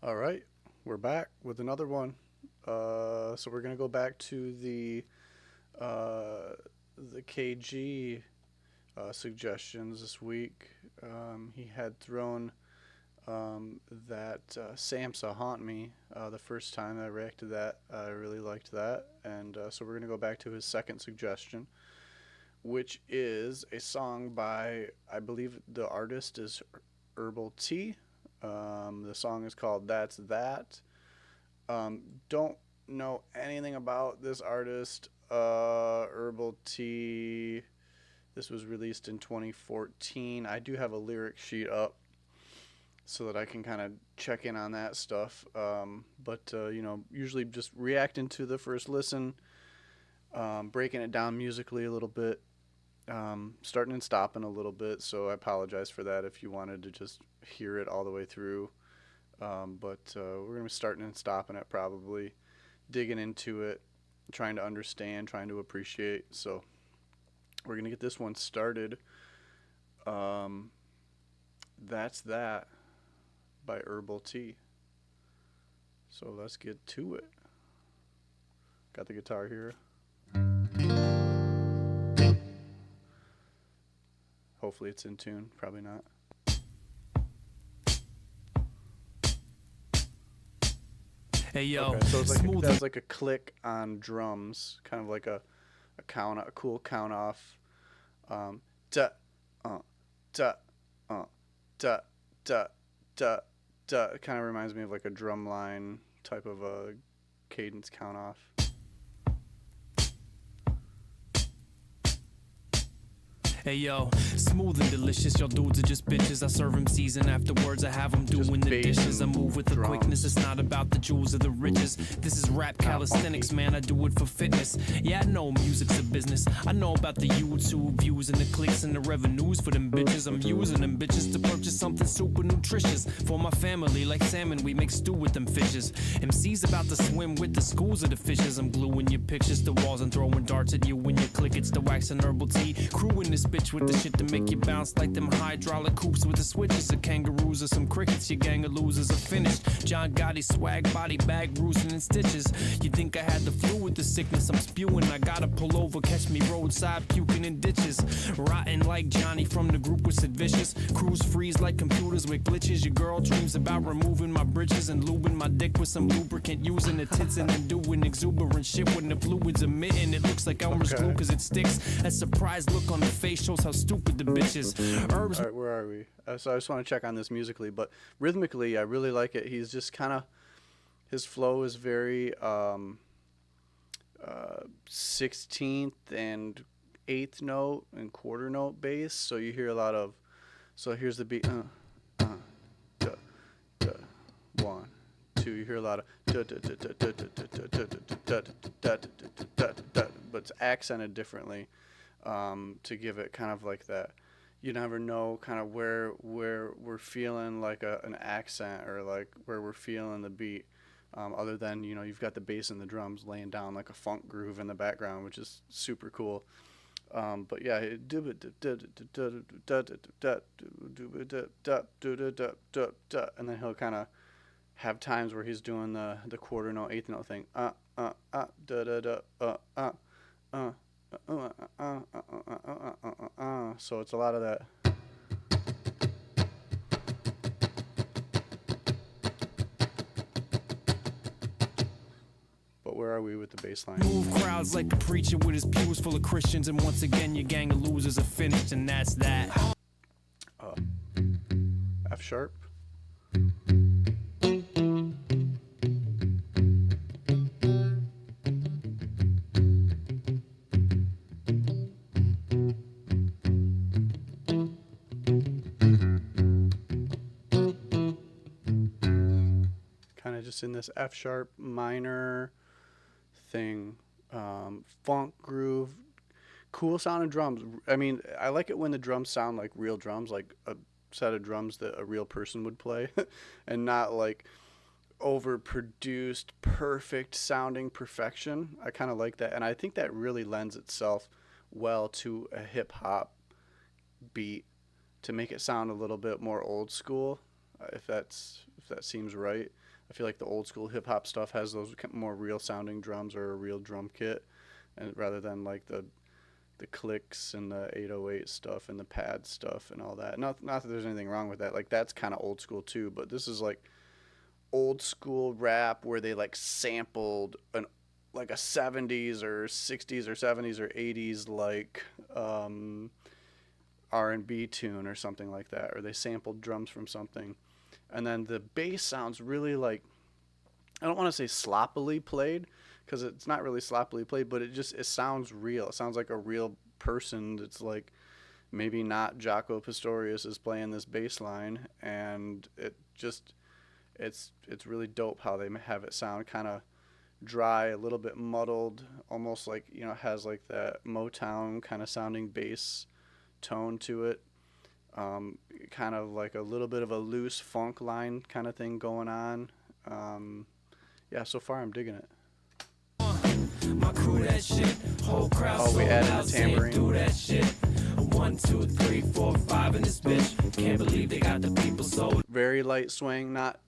All right, we're back with another one. So we're gonna go back to uh, the KG suggestions this week. He had thrown that Samsa Haunt Me the first time I reacted to that. I really liked that, and so we're gonna go back to his second suggestion, which is a song by, I believe the artist is Herbal T. The song is called "That's That." Don't know anything about this artist, Herbal T. This was released in 2014. I do have a lyric sheet up so that I can kind of check in on that stuff. But usually just reacting to the first listen, breaking it down musically a little bit, starting and stopping a little bit. So I apologize for that if you wanted to just hear it all the way through. But we're going to be starting and stopping it probably, digging into it, trying to understand, trying to appreciate. So we're going to get this one started. That's That by Herbal T. So let's get to it. Got the guitar here. Hopefully it's in tune. Probably not. Hey yo, Okay, so it's like smooth. that's like a click on drums, kind of like a cool count off. Da, uh, da, uh, da, da, da, da. It kind of reminds me of like a drum line type of a cadence count off. Hey yo, smooth and delicious. Y'all dudes are just bitches. I serve them season afterwards. I have them doing the bass dishes. I and move with the drums. quickness. It's not about the jewels or the riches. This is rap calisthenics, man. I do it for fitness. Yeah, I know music's a business. I know about the YouTube views and the clicks and the revenues for them bitches. I'm using them bitches to purchase something super nutritious for my family. Like salmon, we make stew with them fishes. MC's about to swim with the schools of the fishes. I'm gluing your pictures to walls and throwing darts at you when you click. It's the wax and Herbal T. Crew in this bitch with the shit to make you bounce like them hydraulic coops with the switches of kangaroos or some crickets. Your gang of losers are finished. John Gotti swag, body bag, bruising in stitches. You think I had the flu with the sickness I'm spewing? I gotta pull over, catch me roadside, puking in ditches. Rotten like Johnny from the group with Sid Vicious. Crews freeze like computers with glitches. Your girl dreams about removing my bridges and lubing my dick with some lubricant, using the tits and then doing exuberant shit when the fluid's emitting. It looks like Elmer's glue cause it sticks. That surprised look on the face shows how stupid the bitch is. Herbs. All right, where are we? So I just want to check on this musically, but rhythmically, I really like it. He's just kind of, his flow is very 16th and eighth note and quarter note bass. So you hear a lot of. So here's the beat. Duh, duh, one, two. You hear a lot of. But it's accented differently to give it kind of like that. You never know kind of where we're feeling like an accent or like where we're feeling the beat, other than you've got the bass and the drums laying down like a funk groove in the background, which is super cool. But yeah, and then he'll kind of have times where he's doing the quarter note, eighth note thing. So it's a lot of that. But where are we with the bass line? Move crowds like a preacher with his pews full of Christians, and once again your gang of losers are finished, and that's that. F sharp. Kind of just in this F sharp minor thing, funk groove, cool sounding drums. I mean, I like it when the drums sound like real drums, like a set of drums that a real person would play, and not like overproduced, perfect sounding perfection. I kind of like that, and I think that really lends itself well to a hip hop beat to make it sound a little bit more old school. if that seems right. I feel like the old school hip hop stuff has those more real sounding drums or a real drum kit, and rather than like the clicks and the 808 stuff and the pad stuff and all that. Not that there's anything wrong with that. Like that's kind of old school too, but this is like old school rap where they like sampled like a 70s or 60s or 70s or 80s like R&B tune or something like that, or they sampled drums from something. And then the bass sounds really like, I don't want to say sloppily played, because it's not really sloppily played, but it sounds real. It sounds like a real person. It's like maybe not Jaco Pastorius is playing this bass line, and it's really dope how they have it sound kind of dry, a little bit muddled, almost like, you know, it has like that Motown kind of sounding bass tone to it. Kind of like a little bit of a loose funk line kind of thing going on. Yeah, so far I'm digging it. My crew that shit, whole crowd Oh, we sold added out, the saying tambourine. do that shit. 1, 2, 3, 4, 5 in this bitch. Can't believe they got the people so. Very light swing, not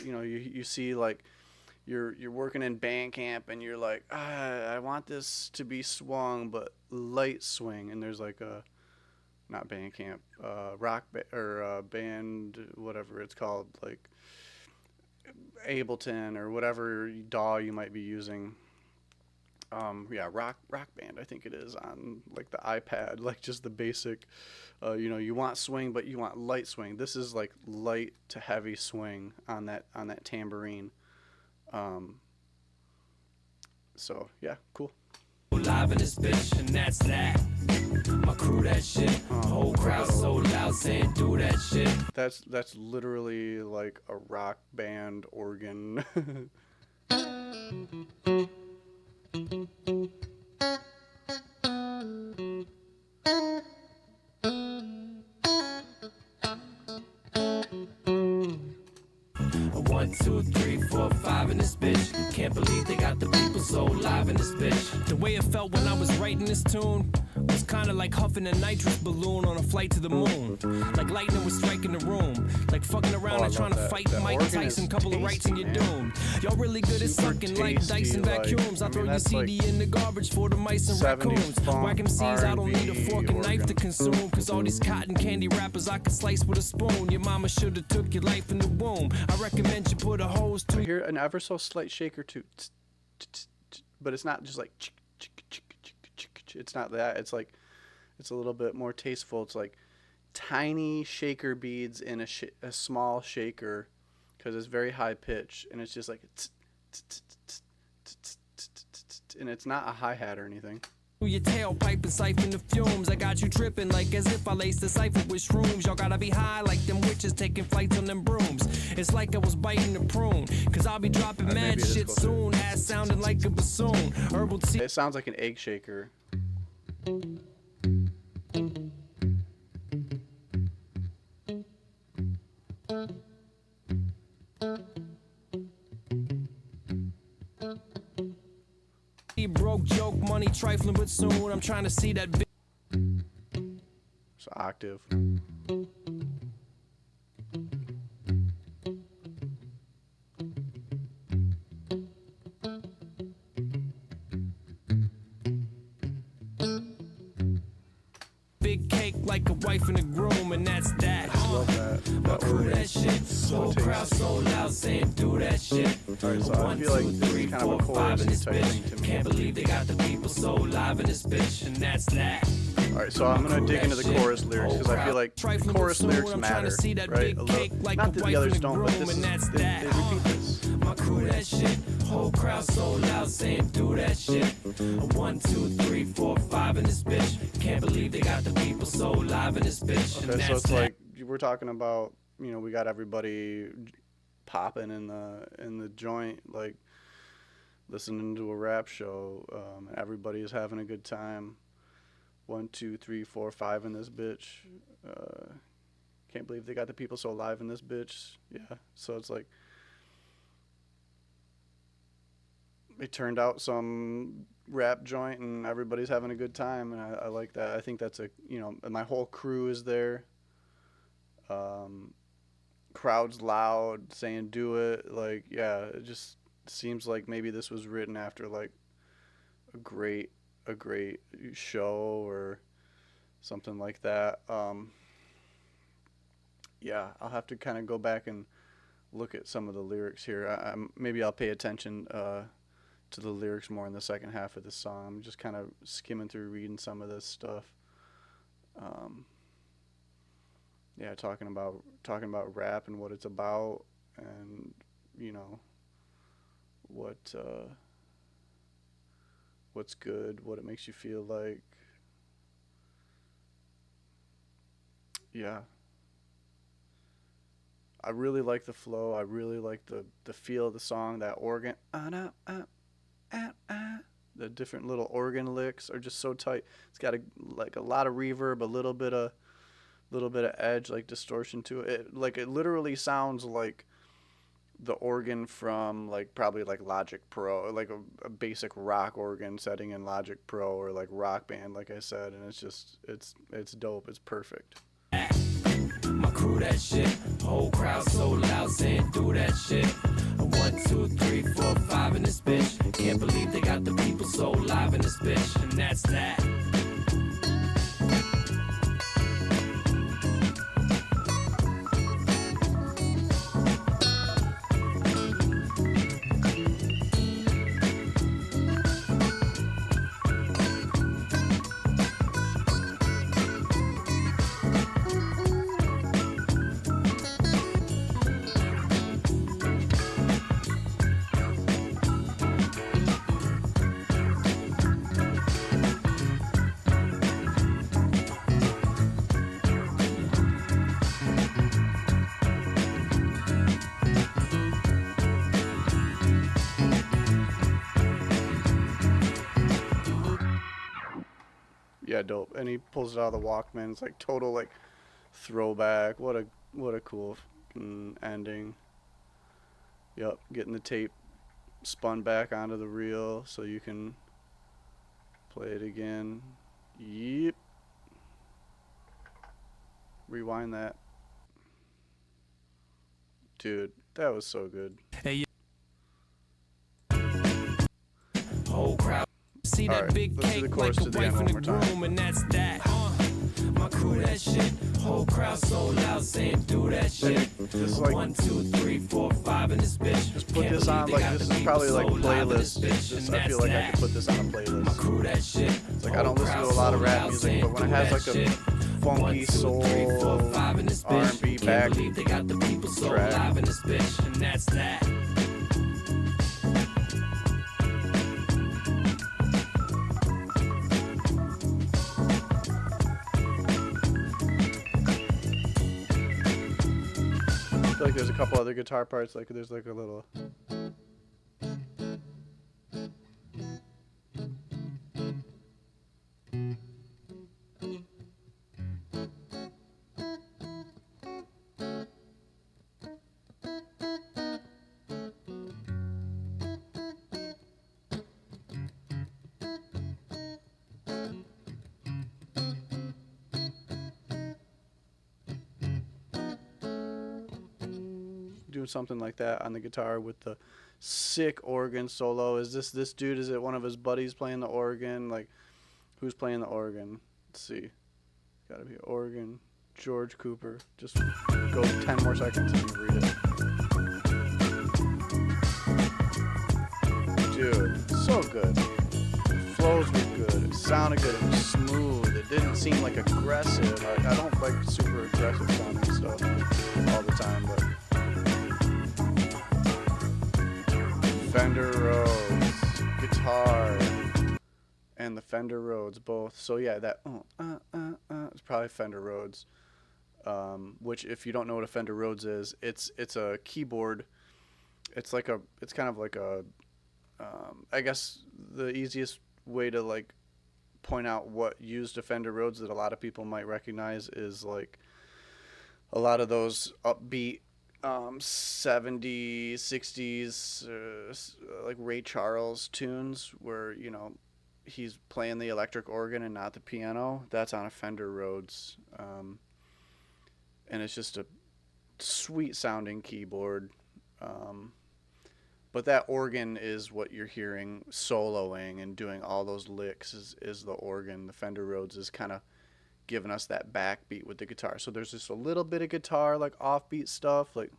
you know, you see like you're working in band camp and you're like, I want this to be swung but light swing, and there's like a not band camp, band, whatever it's called, like Ableton or whatever DAW you might be using. Yeah, rock band, I think it is, on like the iPad, like just the basic. You know, you want swing, but you want light swing. This is like light to heavy swing on that tambourine. So yeah, cool. Live in this bitch, and that's that. My crew that shit, whole crowd so loud saying do that shit. That's literally like a rock band organ. 1, 2, 3, 4, 5 in this bitch. Can't believe they got the people so live in this bitch. The way it felt when I was writing this tune was kinda like huffing a nitrous balloon on a flight to the moon. Like lightning was striking the room. Like fucking around and trying to fight Mike Tyson, couple of rights and you're doomed. Y'all really good at sucking like dice and vacuums. I throw your CD in the garbage for the mice and raccoons. Whack MCs, I don't need a fork and knife to consume. Cause all these cotton candy rappers I can slice with a spoon. Your mama should've took your life in the womb. I recommend you put a hose to. I hear an ever so slight shaker too, but it's not just like it's not that. It's like it's a little bit more tasteful. It's like tiny shaker beads in a small shaker, because it's very high pitch, and it's just like and it's not a hi-hat or anything. Your tailpipe and siphon the fumes. I got you tripping like as if I laced the cipher with shrooms. Y'all gotta be high like them witches taking flights on them brooms. It's like I was biting the prune, cause I'll be dropping mad shit soon. Ass sounding like a bassoon. Herbal T. It sounds like an egg shaker. Broke joke money trifling, but soon I'm trying to see that. So octave. Big cake like a wife and a groom, and that's that. I love that. That Crew that shit. so Whole crowd tasty. so loud saying do that shit. Alright, so I feel like this is kind of a chorus type thing to me. Can't believe they got the people so live in this bitch, and that's that. Alright, so I'm gonna dig into the chorus lyrics, because I feel like chorus lyrics matter, right? Not that the others don't, but they repeat this. My crew that shit, whole crowd so loud saying do that shit. 1, 2, 3, 4, 5 in this bitch. Can't believe they got the people so live in this bitch. And Okay, so that's it's that. like we're talking about, you know, we got everybody popping in the joint, like listening to a rap show. Everybody is having a good time. 1, 2, 3, 4, 5 in this bitch. Can't believe they got the people so live in this bitch. Yeah, so it's like they turned out some rap joint and everybody's having a good time, and I like that. I think that's a, my whole crew is there. Um, Crowd's loud, saying do it. Like, yeah, it just seems like maybe this was written after like a great a great show or something like that. Yeah, I'll have to kind of go back and look at some of the lyrics here. Maybe I'll pay attention to the lyrics more in the second half of the song. I'm just kind of skimming through reading some of this stuff. Um, yeah, talking about rap and what it's about, and you know what what's good, what it makes you feel like. Yeah, I really like the flow. I really like the feel of the song. That organ, the different little organ licks are just so tight. It's got like a lot of reverb, a little bit of edge, like distortion to it. Like it literally sounds like the organ from like probably like Logic Pro, like a basic rock organ setting in Logic Pro or like Rock Band, like I said, and it's dope. It's perfect. My crew that shit, whole crowd so loud saying do that shit. One, two, three, four, five in this bitch. Can't believe they got the people so live in this bitch, and that's that. Yeah, dope. And he pulls it out of the Walkman. It's like total like throwback. What a cool ending. Yep, getting the tape spun back onto the reel so you can play it again. Yep. Rewind that. Dude, that was so good. Hey, whole crowd. See that Alright, big let's do the cake chorus like a to the wife end in one the more time. groom, and that's that. My crew that shit, whole crowd so loud saying do that shit. Just like, One, two, three, four, five in this bitch. just put this on, like, this is probably like playlist. I feel like I could put this on a playlist. Crew that shit. It's like I don't listen to a lot of rap music, but when it has like a funky soul, R&B back They got the people so track. live in this bitch, and that's that. I feel like there's a couple other guitar parts, like there's like a little. Doing something like that on the guitar with the sick organ solo. Is this dude? Is it one of his buddies playing the organ? Like, who's playing the organ? Let's see. Gotta be organ. George Cooper. Just go 10 more seconds and you read it. Dude, so good. The flows were good. It sounded good. It was smooth. It didn't seem like aggressive. I don't like super aggressive sounding stuff all the time, but Fender Rhodes, guitar, and the Fender Rhodes both. So yeah, that it's probably Fender Rhodes. Which, if you don't know what a Fender Rhodes is, it's a keyboard. It's kind of like a, I guess the easiest way to like point out what used a Fender Rhodes that a lot of people might recognize is like a lot of those upbeat 70s, 60s, like Ray Charles tunes where, he's playing the electric organ and not the piano. That's on a Fender Rhodes. And it's just a sweet sounding keyboard. Um, but that organ is what you're hearing soloing and doing all those licks is the organ. The Fender Rhodes is kind of giving us that backbeat with the guitar. So there's just a little bit of guitar, like offbeat stuff, like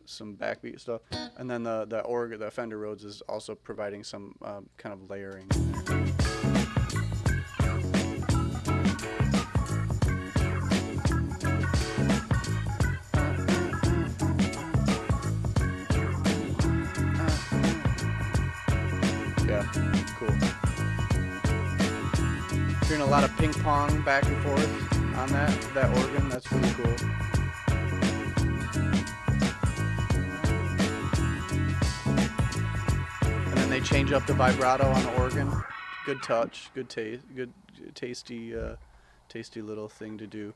some backbeat stuff, and then the organ, the Fender Rhodes is also providing some kind of layering in there. Yeah, cool. Hearing a lot of ping pong back and forth on that organ. That's really cool. And then they change up the vibrato on the organ. Good touch, good taste, good tasty, tasty little thing to do.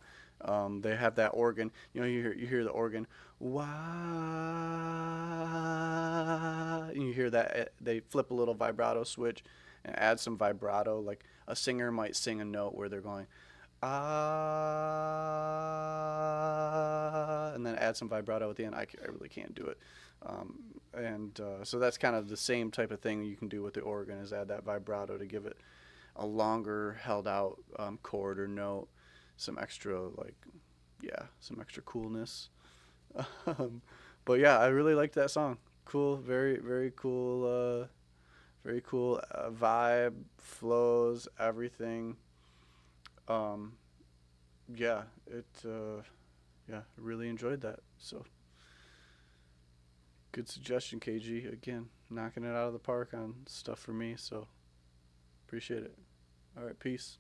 They have that organ. You hear the organ. Wah. And you hear that they flip a little vibrato switch and add some vibrato. Like a singer might sing a note where they're going ah, and then add some vibrato at the end. I really can't do it. And so that's kind of the same type of thing you can do with the organ, is add that vibrato to give it a longer held out chord or note, some extra some extra coolness. um, but yeah, I really liked that song. Cool, very very cool, very cool vibe, flows, everything. Um, yeah, yeah, really enjoyed that. So good suggestion, KG. Again, knocking it out of the park on stuff for me. So appreciate it. All right, peace.